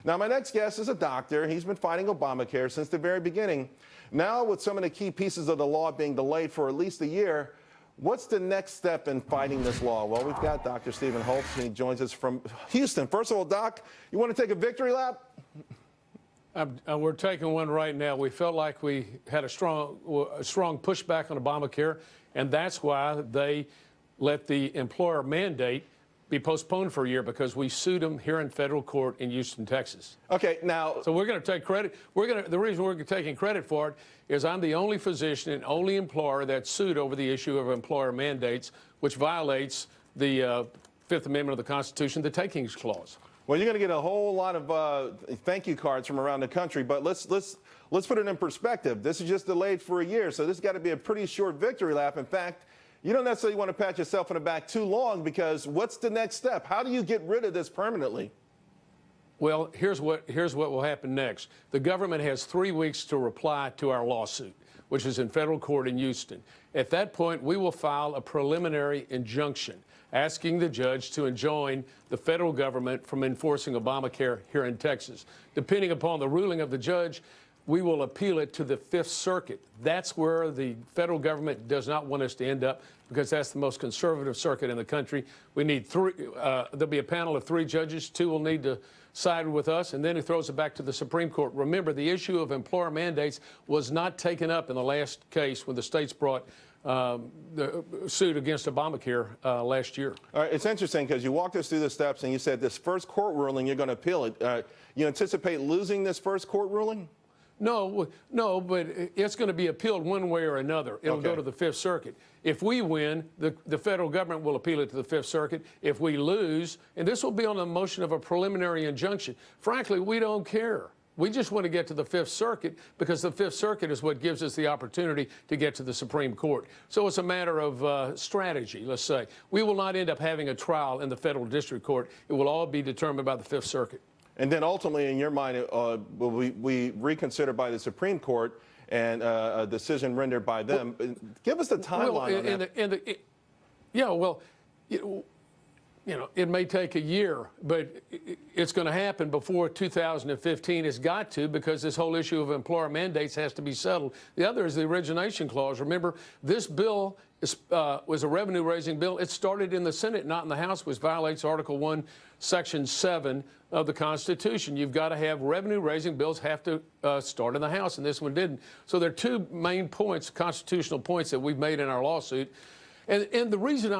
Now, my next guest is a doctor. He's been fighting Obamacare since the very beginning. Now, with some of the key pieces of the law being delayed for at least a year, what's the next step in fighting this law? Well, we've got Dr. Stephen Hotze, and he joins us from Houston. First of all, Doc, you want to take a victory lap? We're taking one right now. We felt like we had a strong pushback on Obamacare, and that's why they let the employer mandate be postponed for a year, because we sued them here in federal court in Houston, Texas. Okay, now... So we're going to take credit. The reason we're taking credit for it is I'm the only physician and only employer that sued over the issue of employer mandates, which violates the Fifth Amendment of the Constitution, the Takings Clause. Well, you're going to get a whole lot of thank you cards from around the country, but let's put it in perspective. This is just delayed for a year, so this has got to be a pretty short victory lap. In fact, you don't necessarily want to pat yourself on the back too long, because what's the next step? How do you get rid of this permanently? Well, here's what will happen next. The government has 3 weeks to reply to our lawsuit, which is in federal court in Houston. At that point, we will file a preliminary injunction asking the judge to enjoin the federal government from enforcing Obamacare here in Texas. Depending upon the ruling of the judge, we will appeal it to the Fifth Circuit. That's where the federal government does not want us to end up, because that's the most conservative circuit in the country. We need there'll be a panel of 3 judges. 2 will need to side with us, and then he throws it back to the Supreme Court. Remember, the issue of employer mandates was not taken up in the last case when the states brought the suit against Obamacare last year. All right, it's interesting because you walked us through the steps and you said this first court ruling, you're going to appeal it. You anticipate losing this first court ruling? No, but it's going to be appealed one way or another. It'll go to the Fifth Circuit. If we win, the federal government will appeal it to the Fifth Circuit. If we lose, and this will be on the motion of a preliminary injunction, frankly, we don't care. We just want to get to the Fifth Circuit, because the Fifth Circuit is what gives us the opportunity to get to the Supreme Court. So it's a matter of strategy, let's say. We will not end up having a trial in the federal district court. It will all be determined by the Fifth Circuit. And then ultimately, in your mind, will we reconsider by the Supreme Court and a decision rendered by them? Give us the timeline on that. You know, it may take a year, but it's going to happen before 2015. It's got to, because this whole issue of employer mandates has to be settled. The other is the origination clause. Remember, this bill was a revenue-raising bill. It started in the Senate, not in the House, which violates Article 1, Section 7 of the Constitution. You've got to have revenue-raising bills have to start in the House, and this one didn't. So there are 2 main points, constitutional points, that we've made in our lawsuit. And the reason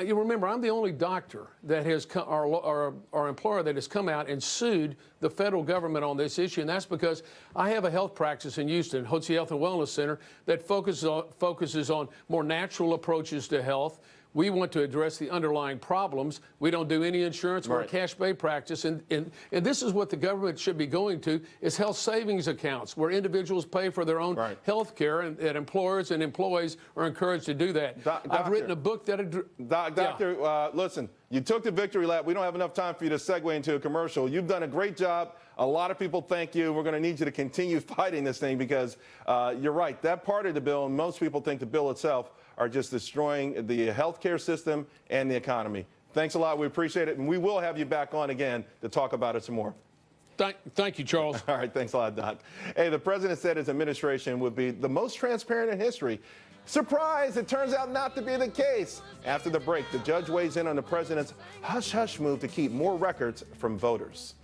you remember, I'm the only doctor that has our employer that has come out and sued the federal government on this issue, and that's because I have a health practice in Houston, Hotze Health and Wellness Center, that focuses on more natural approaches to health. We want to address the underlying problems. We don't do any insurance or cash pay practice. And this is what the government should be going to, is health savings accounts, where individuals pay for their own health care, and employers and employees are encouraged to do that. I've written a book that... Doctor, listen, you took the victory lap. We don't have enough time for you to segue into a commercial. You've done a great job. A lot of people thank you. We're going to need you to continue fighting this thing, because you're right. That part of the bill, and most people think the bill itself, are just destroying the healthcare system and the economy. Thanks a lot. We appreciate it. And we will have you back on again to talk about it some more. Thank you, Charles. All right. Thanks a lot, Doc. Hey, the president said his administration would be the most transparent in history. Surprise! It turns out not to be the case. After the break, the judge weighs in on the president's hush-hush move to keep more records from voters.